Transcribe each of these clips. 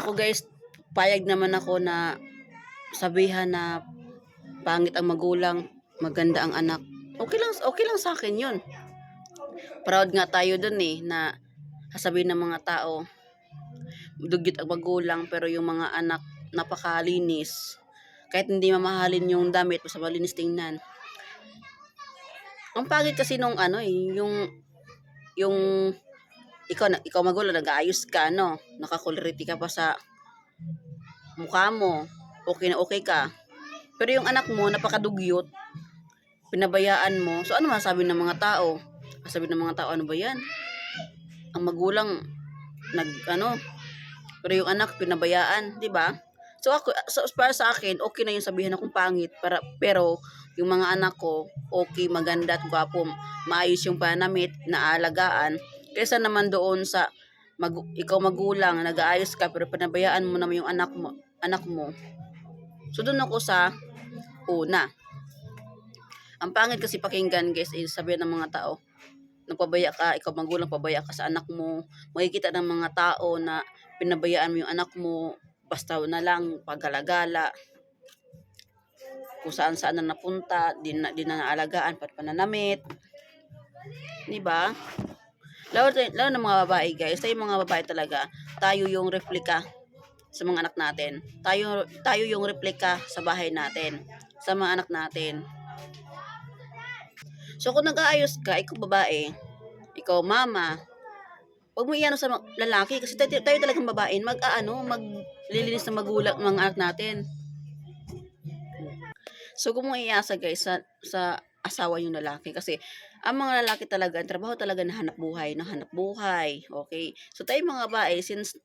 Ako guys, payag naman ako na sabihan na pangit ang magulang, maganda ang anak. Okay lang sa akin 'yun. Proud nga tayo dun na sasabihin ng mga tao, dugyot ang magulang pero yung mga anak napakalinis. Kahit hindi mamahalin yung damit, basta malinis tingnan. Ang pangit kasi nung yung ikaw magulang nag-aayos ka nakakulriti ka pa sa mukha mo. Okay na okay ka. Pero yung anak mo napakadugyot, pinabayaan mo. So ano masasabi ng mga tao? Sabi ng mga tao, ano ba 'yan? Ang magulang pero yung anak pinabayaan, 'di ba? So para sa akin, okay na yung sabihin akong pangit pero yung mga anak ko okay, maganda at gwapo, maayos yung panamit, naalagaan kaysa naman doon sa ikaw magulang nag-aayos ka pero pinabayaan mo naman yung anak mo. So doon ako sa una. Ang pangit kasi pakinggan guys is sabihin ng mga tao, nagpabaya ka, ikaw magulang pabaya ka sa anak mo. Makikita ng mga tao na pinabayaan mo yung anak mo, basta na lang paggalagala, kung saan saan na napunta, di na naalagaan, pananamit. Di ba? Lalo ng mga babae guys, tayo mga babae talaga, tayo yung replika sa mga anak natin. Tayo yung replika sa bahay natin, sa mga anak natin. So kung nag-aayos ka, ikaw babae, ikaw mama, huwag mo iyan sa lalaki kasi tayo talagang babae maglilinis ng magulang mga anak natin. So kung mo iasa guys sa asawa yung lalaki kasi ang mga lalaki talaga, trabaho talaga na hanap buhay. Okay? So tayo mga babae, since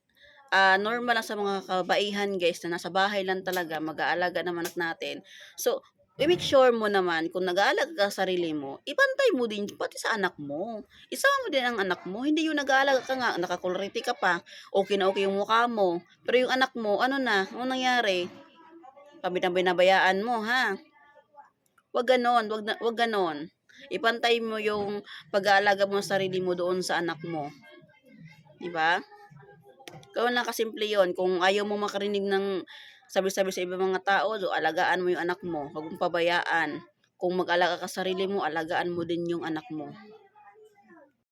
normal lang sa mga kabaihan guys na nasa bahay lang talaga, mag-aalaga ng anak natin. So, i-make sure mo naman kung nag-aalaga ka sa sarili mo, ipantay mo din pati sa anak mo. Isama mo din ang anak mo. Hindi yung nag-aalaga ka nga, nakakulriti ka pa, okay na okay yung mukha mo. Pero yung anak mo, ano nangyari? Binabayaan mo, ha? Wag ganon. Ipantay mo yung pag-aalaga mo sa sarili mo doon sa anak mo. Diba? Gawin lang kasimple yun. Kung ayaw mo makarinig ng sabi-sabi sa ibang mga tao, alagaan mo yung anak mo. Huwag mong pabayaan. Kung mag-alaga ka sa sarili mo, alagaan mo din yung anak mo.